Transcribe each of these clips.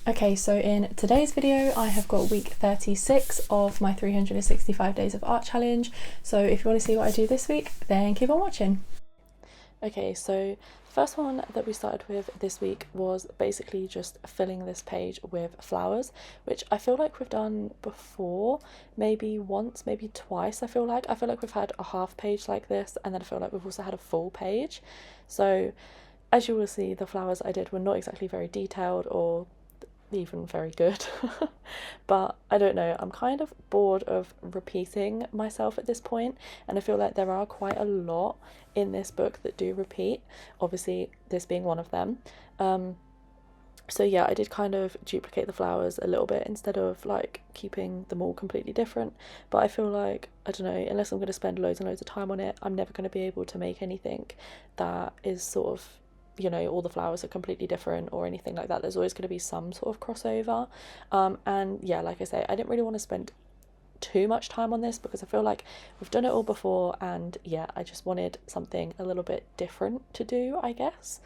Okay, so in today's video I have got week 36 of my 365 days of art challenge, so if you want to see what I do this week then keep on watching. Okay, so the first one that we started with this week was basically just filling this page with flowers, which I feel like we've done before, maybe once, maybe twice. I feel like we've had a half page like this, and then I feel like we've also had a full page. So as you will see, the flowers I did were not exactly very detailed or even very good. But I don't know, I'm kind of bored of repeating myself at this point, and I feel like there are quite a lot in this book that do repeat, obviously this being one of them. So yeah, I did kind of duplicate the flowers a little bit instead of like keeping them all completely different, but I feel like, I don't know, unless I'm going to spend loads and loads of time on it, I'm never going to be able to make anything that is sort of, you know, all the flowers are completely different or anything like that. There's always going to be some sort of crossover. And yeah, like I say, I didn't really want to spend too much time on this because I feel like we've done it all before, and yeah, I just wanted something a little bit different to do, I guess.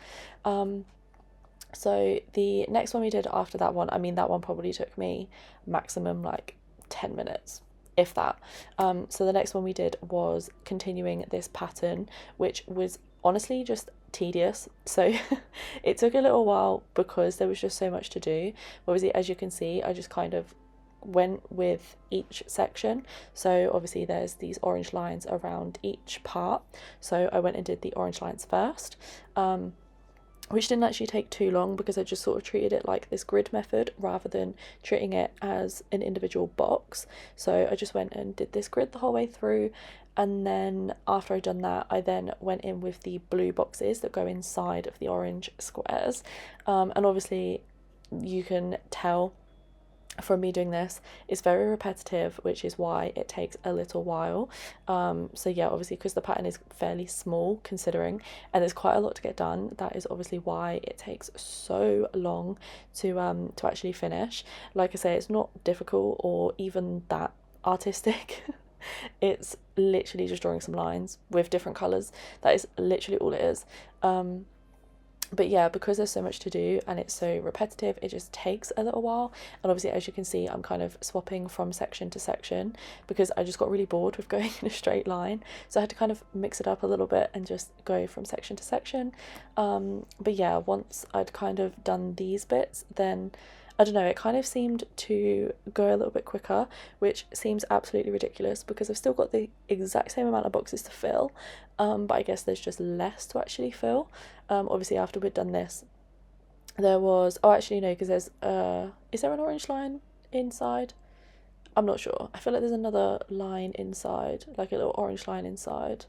So the next one we did after that one, I mean, that one probably took me maximum like 10 minutes, if that. So the next one we did was continuing this pattern, which was honestly just tedious. So it took a little while because there was just so much to do. Obviously, as you can see, I just kind of went with each section. So obviously there's these orange lines around each part, so I went and did the orange lines first, which didn't actually take too long because I just sort of treated it like this grid method rather than treating it as an individual box. So I just went and did this grid the whole way through, and then after I'd done that, I then went in with the blue boxes that go inside of the orange squares. And obviously you can tell from me doing this, it's very repetitive, which is why it takes a little while. So yeah, obviously because the pattern is fairly small considering, and there's quite a lot to get done, that is obviously why it takes so long to actually finish. Like I say, it's not difficult or even that artistic. It's literally just drawing some lines with different colours. That is literally all it is. But yeah, because there's so much to do and it's so repetitive, it just takes a little while. And obviously, as you can see, I'm kind of swapping from section to section because I just got really bored with going in a straight line. So I had to kind of mix it up a little bit and just go from section to section. But yeah, once I'd kind of done these bits, then I don't know, it kind of seemed to go a little bit quicker, which seems absolutely ridiculous because I've still got the exact same amount of boxes to fill, but I guess there's just less to actually fill. Obviously after we'd done this, there was, oh actually no, because there's, is there an orange line inside? I'm not sure. I feel like there's another line inside, like a little orange line inside.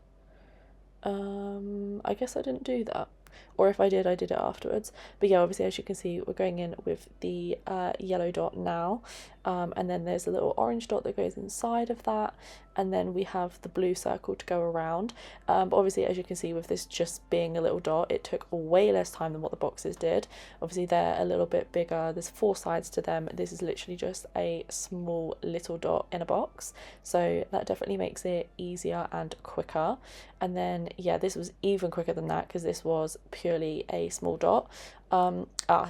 I guess I didn't do that, or if I did it afterwards. But yeah, obviously as you can see, we're going in with the yellow dot now, and then there's a little orange dot that goes inside of that, and then we have the blue circle to go around. But obviously as you can see, with this just being a little dot, it took way less time than what the boxes did. Obviously they're a little bit bigger, there's 4 sides to them. This is literally just a small little dot in a box, so that definitely makes it easier and quicker. And then yeah, this was even quicker than that because this was purely a small dot.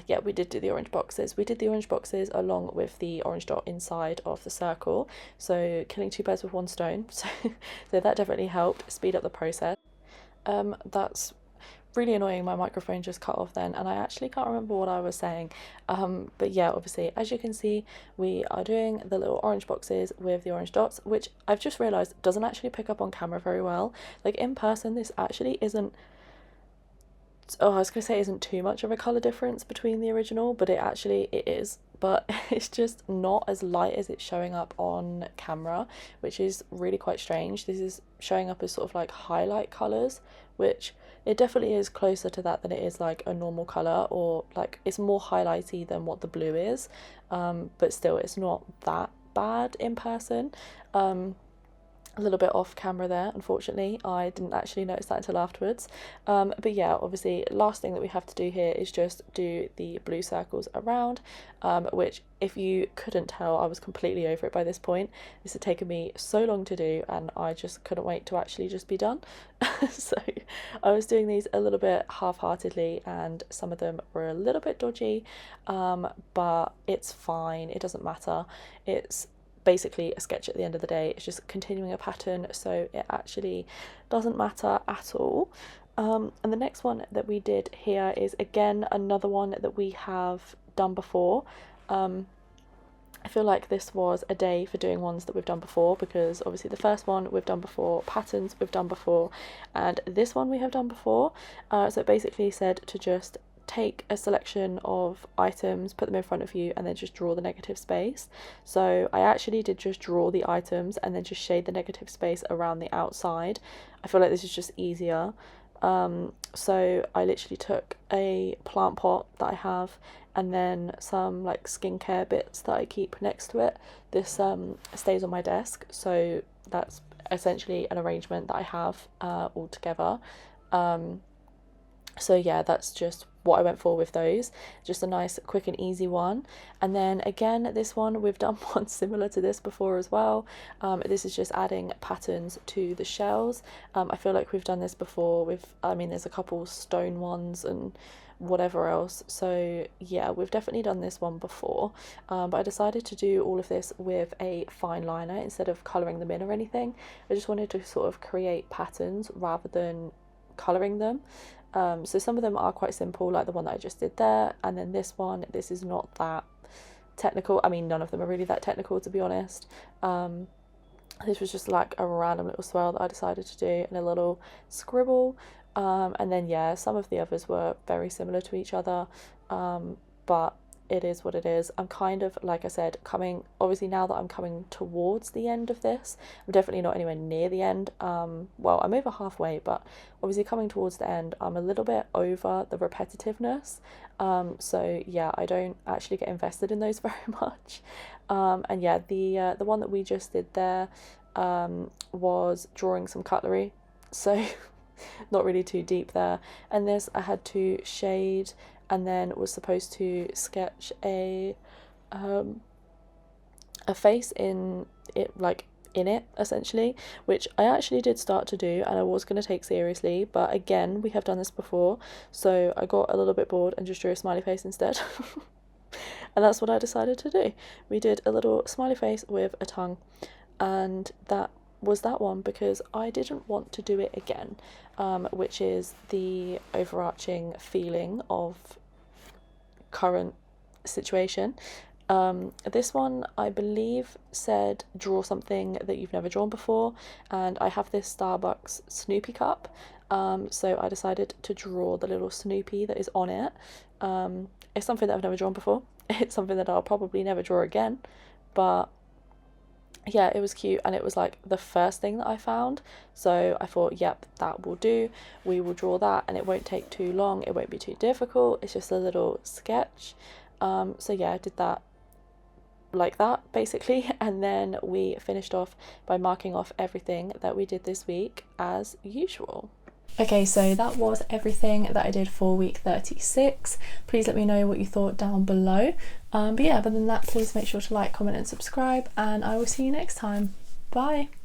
Yeah, we did do the orange boxes. We did the orange boxes along with the orange dot inside of the circle, so killing 2 birds with 1 stone. So that definitely helped speed up the process. That's really annoying, my microphone just cut off then, and I actually can't remember what I was saying. But yeah, obviously as you can see, we are doing the little orange boxes with the orange dots, which I've just realised doesn't actually pick up on camera very well. Like in person, this actually isn't, oh, I was gonna say isn't too much of a colour difference between the original, but it is, but it's just not as light as it's showing up on camera, which is really quite strange. This is showing up as sort of like highlight colours, which it definitely is closer to that than it is like a normal colour, or like it's more highlighty than what the blue is, but still it's not that bad in person. a little bit off camera there, unfortunately. I didn't actually notice that until afterwards. But yeah, obviously last thing that we have to do here is just do the blue circles around, which, if you couldn't tell, I was completely over it by this point. This had taken me so long to do and I just couldn't wait to actually just be done. So I was doing these a little bit half-heartedly and some of them were a little bit dodgy, but it's fine, it doesn't matter. It's basically a sketch at the end of the day. It's just continuing a pattern, so it actually doesn't matter at all. And the next one that we did here is again another one that we have done before. I feel like this was a day for doing ones that we've done before, because obviously the first one we've done before, patterns we've done before, and this one we have done before. So it basically said to just take a selection of items, put them in front of you, and then just draw the negative space. So I actually did just draw the items and then just shade the negative space around the outside. I feel like this is just easier. So I literally took a plant pot that I have and then some like skincare bits that I keep next to it. This stays on my desk, so that's essentially an arrangement that I have all together. So yeah, that's just what I went for with those. Just a nice, quick and easy one. And then again, this one, we've done one similar to this before as well. This is just adding patterns to the shells. I feel like we've done this before with, I mean, there's a couple stone ones and whatever else. So yeah, we've definitely done this one before. But I decided to do all of this with a fine liner instead of colouring them in or anything. I just wanted to sort of create patterns rather than colouring them. So some of them are quite simple, like the one that I just did there, and then this one, this is not that technical. I mean, none of them are really that technical, to be honest. This was just like a random little swirl that I decided to do and a little scribble. And then yeah, some of the others were very similar to each other, but it is what it is. I'm kind of, like I said, obviously now that I'm coming towards the end of this, I'm definitely not anywhere near the end. Well, I'm over halfway, but obviously coming towards the end, I'm a little bit over the repetitiveness. So yeah, I don't actually get invested in those very much. And yeah, the one that we just did there was drawing some cutlery, so not really too deep there. And this I had to shade and then was supposed to sketch a face in it essentially, which I actually did start to do and I was going to take seriously, but again, we have done this before, so I got a little bit bored and just drew a smiley face instead. And that's what I decided to do. We did a little smiley face with a tongue, and that was that one because I didn't want to do it again, which is the overarching feeling of current situation. This one I believe said draw something that you've never drawn before, and I have this Starbucks Snoopy cup, so I decided to draw the little Snoopy that is on it. It's something that I've never drawn before. It's something that I'll probably never draw again, but yeah, it was cute and it was like the first thing that I found, so I thought, yep, that will do. We will draw that and it won't take too long, it won't be too difficult, it's just a little sketch. So yeah, I did that like that basically, and then we finished off by marking off everything that we did this week as usual. Okay, so that was everything that I did for week 36. Please let me know what you thought down below. But yeah, other than that, please make sure to like, comment and subscribe, and I will see you next time. Bye!